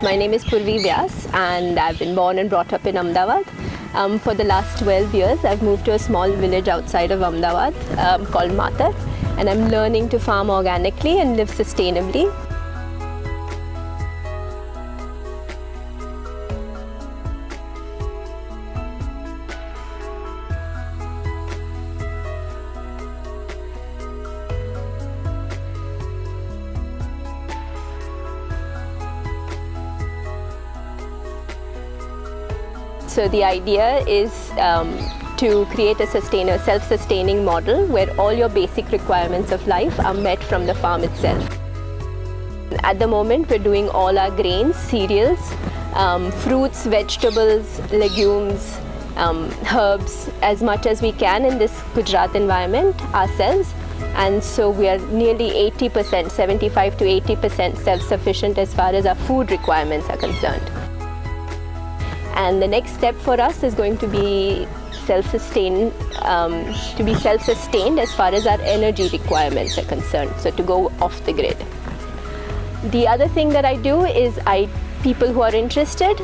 My name is Purvi Vyas and I've been born and brought up in Ahmedabad. For the last 12 years, I've moved to a small village outside of Ahmedabad called Matar, and I'm learning to farm organically and live sustainably. So the idea is to create a self-sustaining model where all your basic requirements of life are met from the farm itself. At the moment, we're doing all our grains, cereals, fruits, vegetables, legumes, herbs as much as we can in this Gujarat environment ourselves. And so we are nearly 80%, 75 to 80% self-sufficient as far as our food requirements are concerned. And the next step for us is going to be self-sustained as far as our energy requirements are concerned, so to go off the grid. The other thing that I do is people who are interested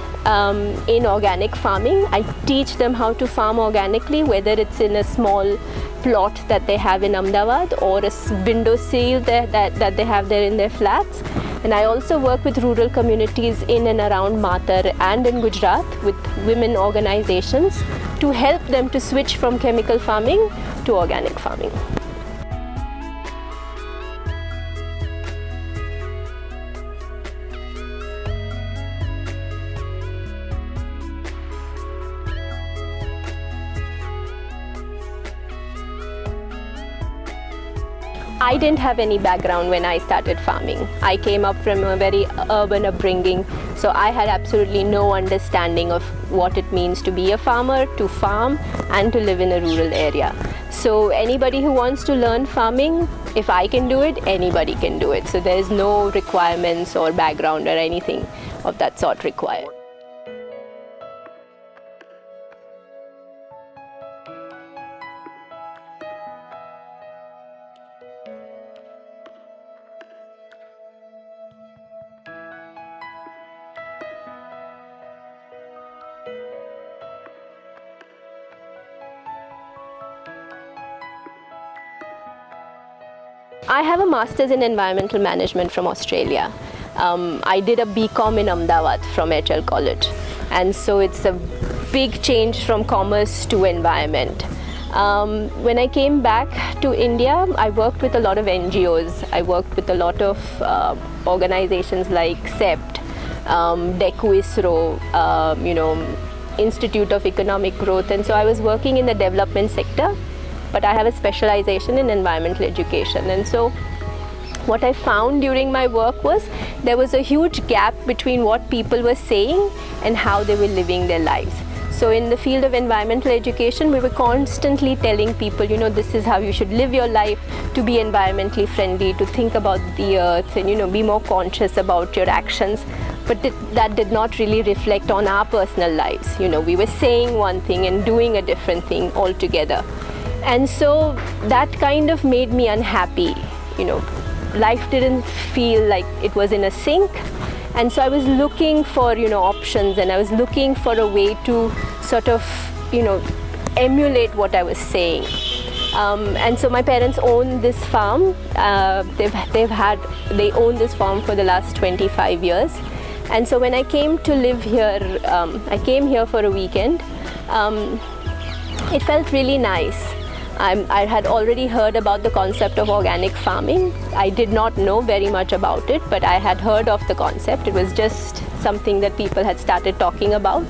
in organic farming, I teach them how to farm organically, whether it's in a small plot that they have in Ahmedabad or a window sill that they have there in their flats. And I also work with rural communities in and around Matar and in Gujarat with women organizations to help them to switch from chemical farming to organic farming. I didn't have any background when I started farming. I came up from a very urban upbringing, so I had absolutely no understanding of what it means to be a farmer, to farm, and to live in a rural area. So anybody who wants to learn farming, if I can do it, anybody can do it. So there is no requirements or background or anything of that sort required. I have a master's in environmental management from Australia. I did a BCom in Ahmedabad from HL College, and so it's a big change from commerce to environment. When I came back to India, I worked with a lot of NGOs. I worked with a lot of organizations like CEPT, DECU ISRO, Institute of Economic Growth, and so I was working in the development sector. But I have a specialization in environmental education, and so what I found during my work was there was a huge gap between what people were saying and how they were living their lives. So in the field of environmental education, we were constantly telling people, this is how you should live your life, to be environmentally friendly, to think about the earth, and be more conscious about your actions. But that did not really reflect on our personal lives. We were saying one thing and doing a different thing altogether. And so that kind of made me unhappy. Life didn't feel like it was in a sync. And so I was looking for, options, and I was looking for a way to sort of, emulate what I was saying. And so my parents own this farm. They own this farm for the last 25 years. And so when I came to live here, I came here for a weekend. It felt really nice. I had already heard about the concept of organic farming. I did not know very much about it, but I had heard of the concept. It was just something that people had started talking about.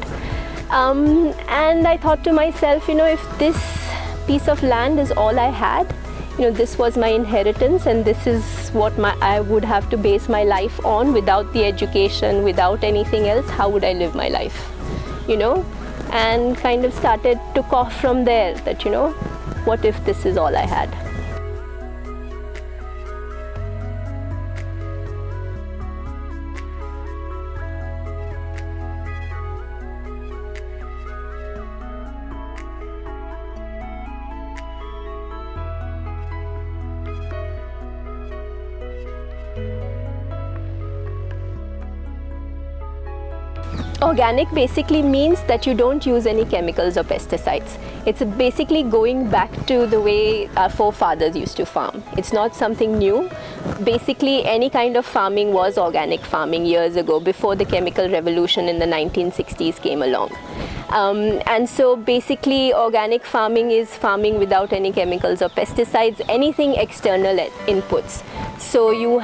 And I thought to myself, if this piece of land is all I had, this was my inheritance, and this is what I would have to base my life on. Without the education, without anything else, how would I live my life? And kind of took off from there that, what if this is all I had? Organic basically means that you don't use any chemicals or pesticides. It's basically going back to the way our forefathers used to farm. It's not something new. Basically, any kind of farming was organic farming years ago, before the chemical revolution in the 1960s came along. And so basically organic farming is farming without any chemicals or pesticides, anything external inputs. So you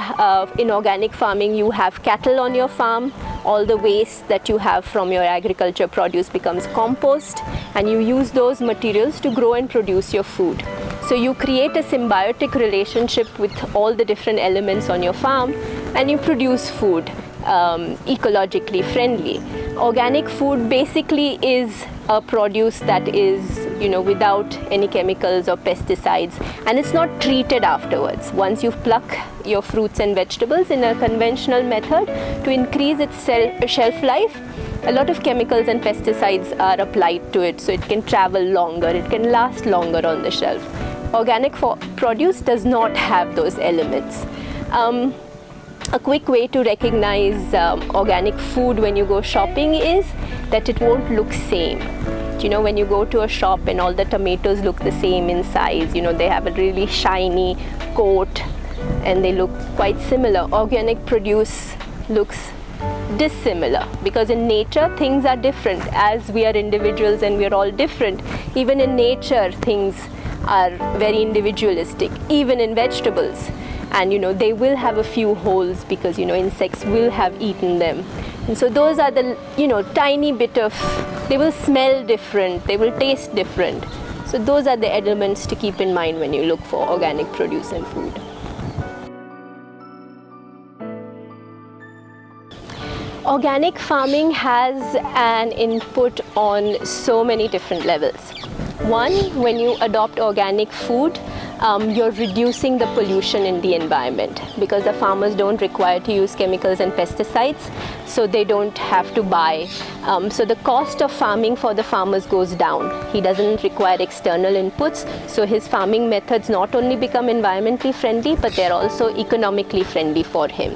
in organic farming you have cattle on your farm, all the waste that you have from your agriculture produce becomes compost, and you use those materials to grow and produce your food. So you create a symbiotic relationship with all the different elements on your farm, and you produce food ecologically friendly. Organic food basically is a produce that is, without any chemicals or pesticides, and it's not treated afterwards. Once you pluck your fruits and vegetables in a conventional method, to increase its shelf life, a lot of chemicals and pesticides are applied to it, so it can travel longer, it can last longer on the shelf. Organic produce does not have those elements. A quick way to recognize organic food when you go shopping is that it won't look same. When you go to a shop and all the tomatoes look the same in size, they have a really shiny coat and they look quite similar. Organic produce looks dissimilar, because in nature things are different. As we are individuals and we are all different, even in nature things are very individualistic, even in vegetables. And they will have a few holes because insects will have eaten them, and so those are the tiny bit of, they will smell different, they will taste different. So those are the elements to keep in mind when you look for organic produce and food. Organic farming has an input on so many different levels. One, when you adopt organic food, you're reducing the pollution in the environment, because the farmers don't require to use chemicals and pesticides, so they don't have to buy. So the cost of farming for the farmers goes down. He doesn't require external inputs, so his farming methods not only become environmentally friendly, but they're also economically friendly for him.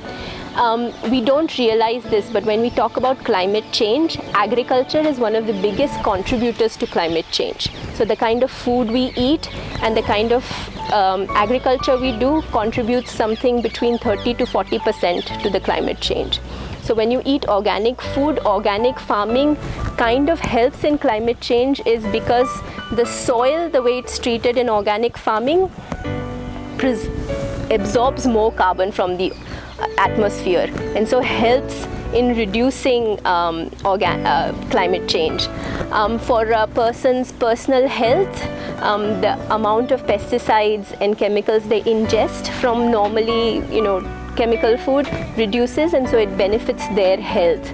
We don't realize this, but when we talk about climate change, agriculture is one of the biggest contributors to climate change. So the kind of food we eat and the kind of agriculture we do contributes something between 30 to 40% to the climate change. So when you eat organic food, organic farming kind of helps in climate change, is because the soil, the way it's treated in organic farming, absorbs more carbon from the atmosphere, and so helps in reducing climate change. For a person's personal health, the amount of pesticides and chemicals they ingest from normally chemical food reduces, and so it benefits their health.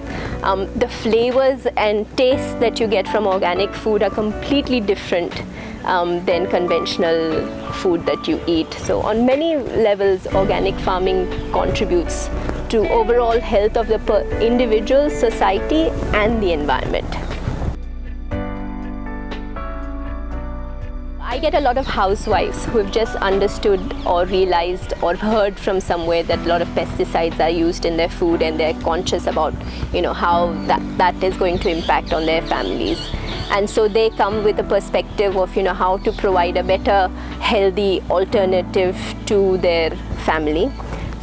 The flavors and tastes that you get from organic food are completely different than conventional food that you eat. So on many levels, organic farming contributes to overall health of the individual, society, and the environment. I get a lot of housewives who have just understood or realized or heard from somewhere that a lot of pesticides are used in their food, and they're conscious about how that is going to impact on their families. And so they come with a perspective of how to provide a better, healthy alternative to their family.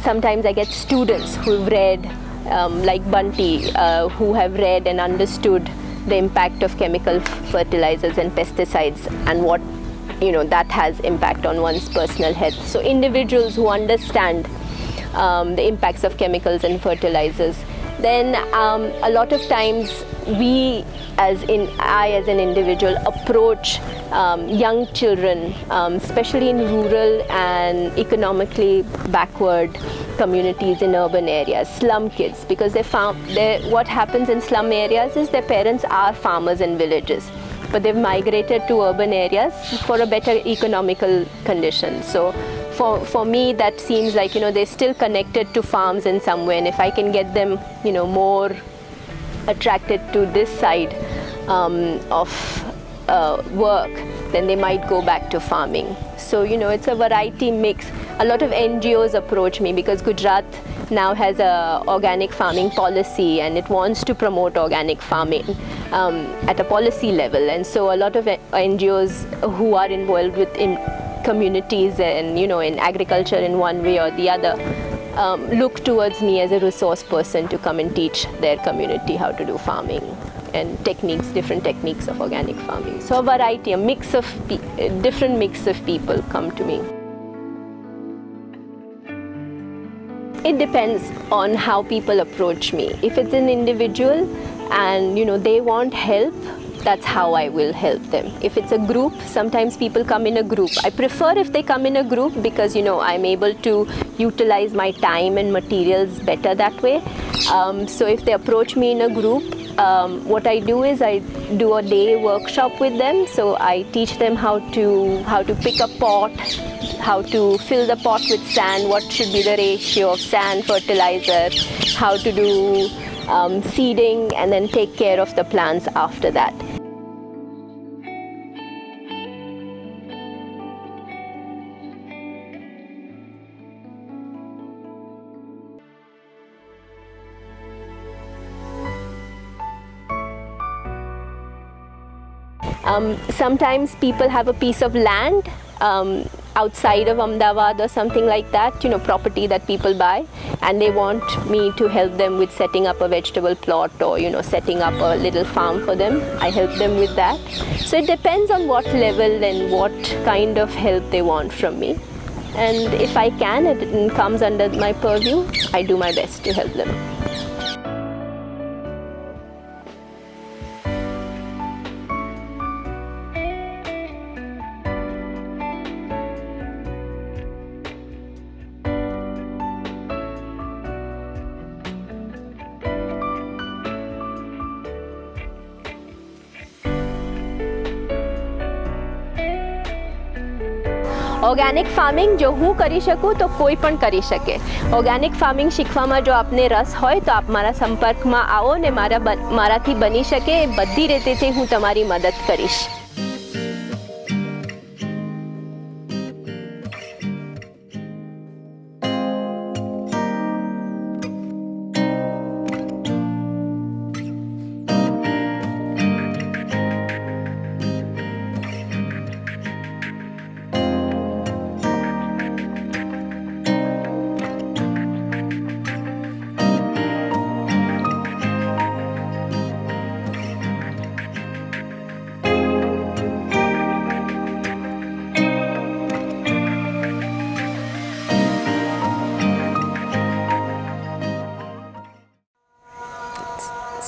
Sometimes I get students who've read, like Bunty, who have read and understood the impact of chemical fertilizers and pesticides, and what that has impact on one's personal health. So individuals who understand the impacts of chemicals and fertilizers, then a lot of times I as an individual approach young children, especially in rural and economically backward communities in urban areas, slum kids, because what happens in slum areas is their parents are farmers in villages, but they've migrated to urban areas for a better economical condition. So for me, that seems like they're still connected to farms in some way, and if I can get them more attracted to this side of work, then they might go back to farming. So it's a variety mix. A lot of NGOs approach me, because Gujarat now has a organic farming policy, and it wants to promote organic farming at a policy level. And so a lot of NGOs who are involved with communities and in agriculture in one way or the other look towards me as a resource person to come and teach their community how to do farming and different techniques of organic farming. So a variety, different mix of people come to me. It depends on how people approach me. If it's an individual and they want help, that's how I will help them. If it's a group, sometimes people come in a group. I prefer if they come in a group because I'm able to utilize my time and materials better that way. So if they approach me in a group, what I do is I do a day workshop with them. So I teach them how to pick a pot, how to fill the pot with sand, what should be the ratio of sand, fertilizer, how to do seeding, and then take care of the plants after that. Sometimes people have a piece of land outside of Ahmedabad or something like that, property that people buy, and they want me to help them with setting up a vegetable plot or setting up a little farm for them. I help them with that. So it depends on what level and what kind of help they want from me. And if I can, it comes under my purview, I do my best to help them. Organic farming જો હું કરી શકું તો કોઈ પણ કરી શકે. Organic farming શીખવામાં જો આપને રસ હોય તો આપ મારા સંપર્કમાં આવો ને મારાથી બની શકે એ બધી રીતેથી હું તમારી મદદ કરીશ.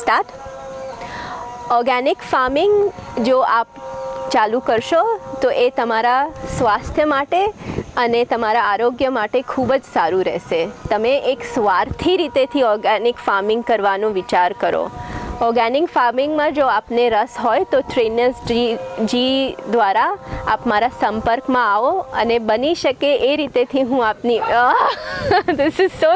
સ્ટાર્ટ. ઓર્ગેનિક ફાર્મિંગ જો આપ ચાલુ કરશો તો એ તમારા સ્વાસ્થ્ય માટે અને તમારા આરોગ્ય માટે ખૂબ જ સારું રહેશે. તમે એક સ્વાર્થી રીતેથી ઓર્ગેનિક ફાર્મિંગ કરવાનો વિચાર કરો. ઓર્ગેનિક ફાર્મિંગમાં જો આપને રસ હોય તો ટ્રેનર્સ જી દ્વારા આપ મારા સંપર્કમાં આવો અને બની શકે એ રીતેથી હું આપની ધીસ ઇઝ સો